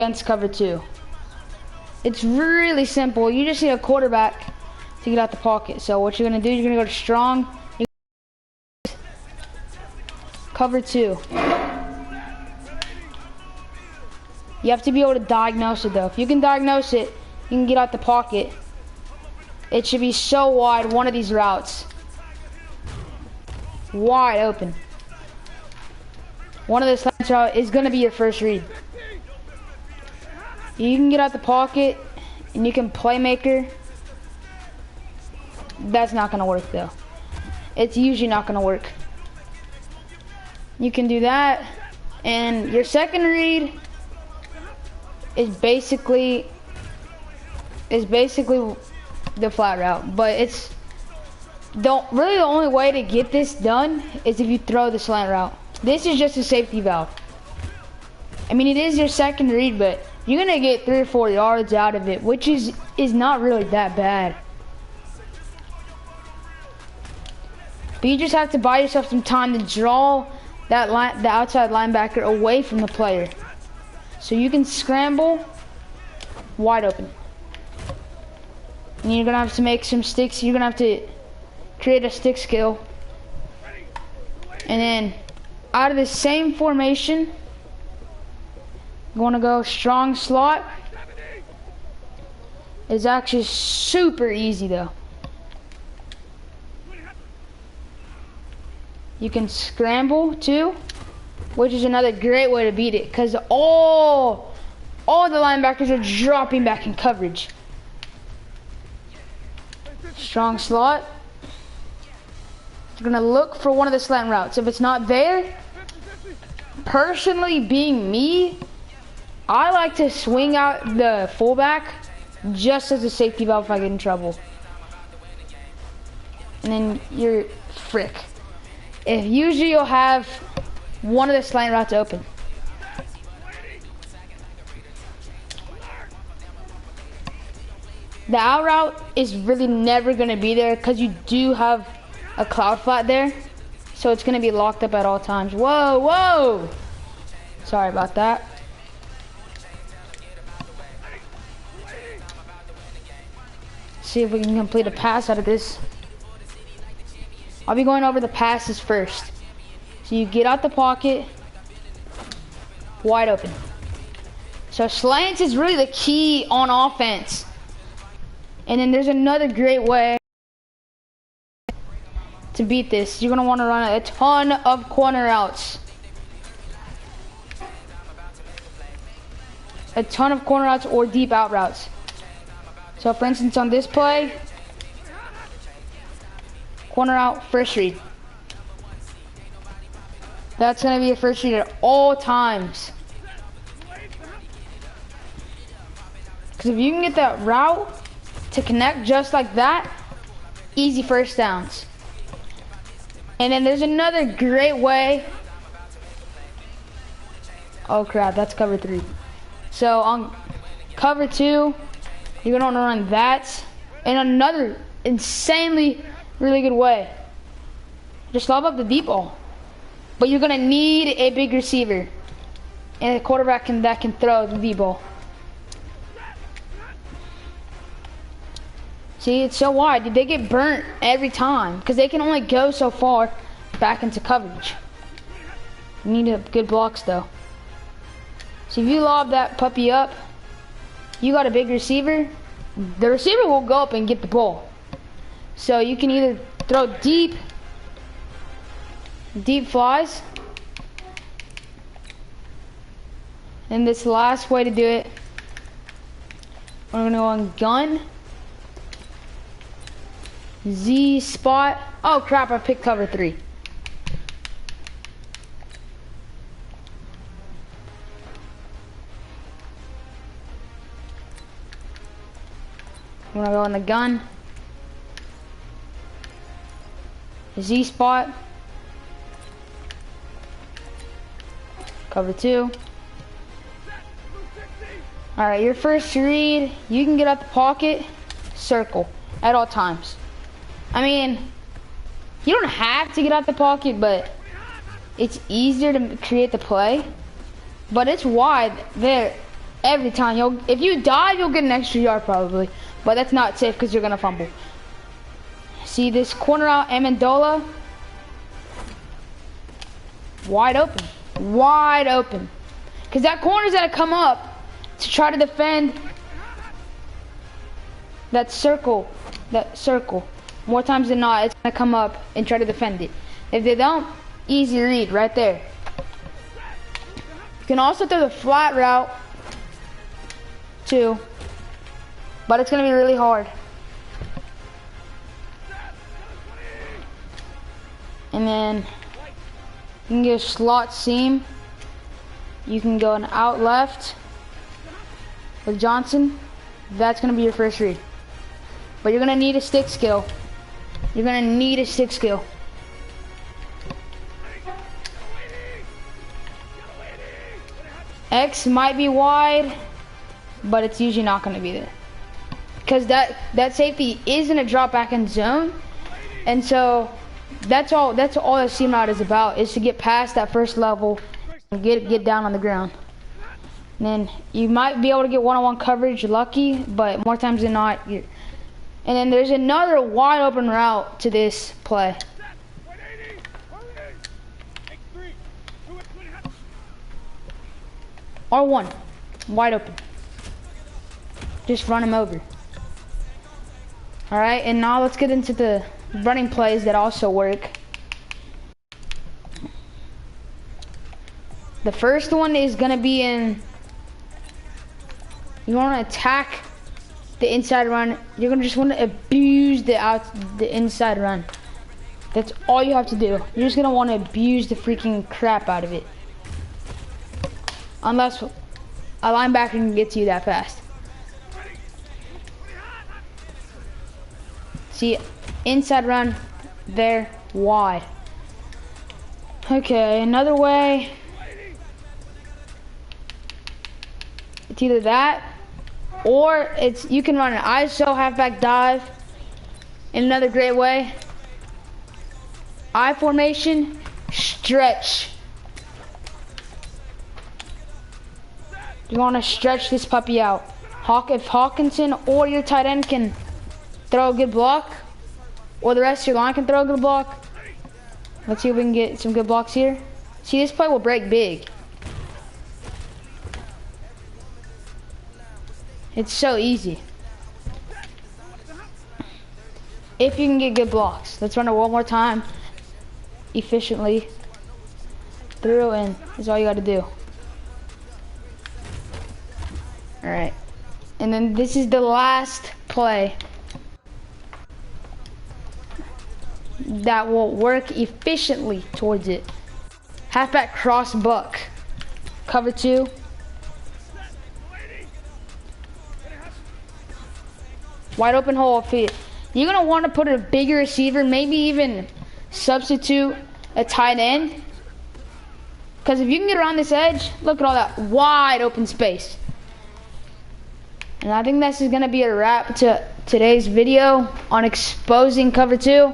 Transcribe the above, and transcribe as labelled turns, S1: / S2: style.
S1: against cover 2. It's really simple. You just need a quarterback to get out the pocket. So what you're gonna do, you're gonna go to strong, cover 2. You have to be able to diagnose it though. If you can diagnose it, you can get out the pocket. It should be so wide, one of these routes. Wide open. One of this slant route is gonna be your first read. You can get out the pocket and you can playmaker. That's not gonna work though. It's usually not gonna work. You can do that, and your second read is basically the flat route, but it's really the only way to get this done is if you throw the slant route. This is just a safety valve. I mean, it is your second read, but you're gonna get 3 or 4 yards out of it, which is not really that bad. But you just have to buy yourself some time to draw the outside linebacker away from the player, so you can scramble wide open. And you're gonna have to make some sticks. You're gonna have to create a stick skill, and then out of the same formation, you want to go strong slot. It's actually super easy though. You can scramble too, which is another great way to beat it, because all the linebackers are dropping back in coverage. Strong slot. You're gonna look for one of the slant routes. If it's not there, personally being me, I like to swing out the fullback just as a safety valve if I get in trouble. And then you're frick. If usually you'll have one of the slant routes open. The out route is really never gonna be there because you do have a cloud flat there. So it's gonna be locked up at all times. Whoa, whoa! Sorry about that. See if we can complete a pass out of this. I'll be going over the passes first. So you get out the pocket, wide open. So slants is really the key on offense. And then there's another great way to beat this. You're gonna wanna run a ton of corner routes. A ton of corner routes or deep out routes. So for instance, on this play, corner out, first read. That's gonna be a first read at all times. Because if you can get that route to connect just like that, easy first downs. And then there's another great way. Oh crap, that's cover 3. So on cover 2, you're gonna wanna run that. And another insanely really good way. Just lob up the deep ball. But you're gonna need a big receiver and a quarterback that can throw the deep ball. See, it's so wide. They get burnt every time because they can only go so far back into coverage. You need good blocks though. So if you lob that puppy up, you got a big receiver, the receiver will go up and get the ball. So you can either throw deep flies, and this last way to do it, we're gonna go on gun, Z spot. Oh crap, I picked cover 3. I'm gonna go on the gun, Z spot, cover 2. Alright, your first read, you can get out the pocket, circle at all times. I mean, you don't have to get out the pocket, but it's easier to create the play. But it's wide there. Every time. If you dive, you'll get an extra yard probably. But that's not safe because you're going to fumble. See this corner out, Amendola. Wide open. Wide open. Because that corner's going to come up to try to defend that circle. That circle. More times than not, it's going to come up and try to defend it. If they don't, easy read right there. You can also throw the flat route too, but it's going to be really hard. And then you can get a slot seam. You can go an out left with Johnson. That's going to be your first read. But you're going to need a stick skill. You're going to need a stick skill. X might be wide, but it's usually not going to be there. Because that safety is going to drop back in zone. And so that's all the seam route is about, is to get past that first level and get down on the ground. And then you might be able to get one-on-one coverage, lucky, but more times than not, and then there's another wide open route to this play. R1, wide open. Just run him over. All right, and now let's get into the running plays that also work. The first one is gonna be in, you wanna attack the inside run. You're gonna just wanna abuse the inside run. That's all you have to do. You're just gonna wanna abuse the freaking crap out of it. Unless a linebacker can get to you that fast. See, inside run, there, wide. Okay, another way. It's either that, or you can run an ISO halfback dive. In another great way. I formation, stretch. You want to stretch this puppy out. If Hawkinson or your tight end can throw a good block, or the rest of your line can throw a good block. Let's see if we can get some good blocks here. See, this play will break big. It's so easy. If you can get good blocks. Let's run it one more time. Efficiently. Through, and that's all you got to do. Alright, and then this is the last play that will work efficiently towards it. Halfback cross buck. Cover 2. Wide open hole of feet. You're going to want to put a bigger receiver, maybe even substitute a tight end. Because if you can get around this edge, look at all that wide open space. And I think this is going to be a wrap to today's video on exposing cover 2.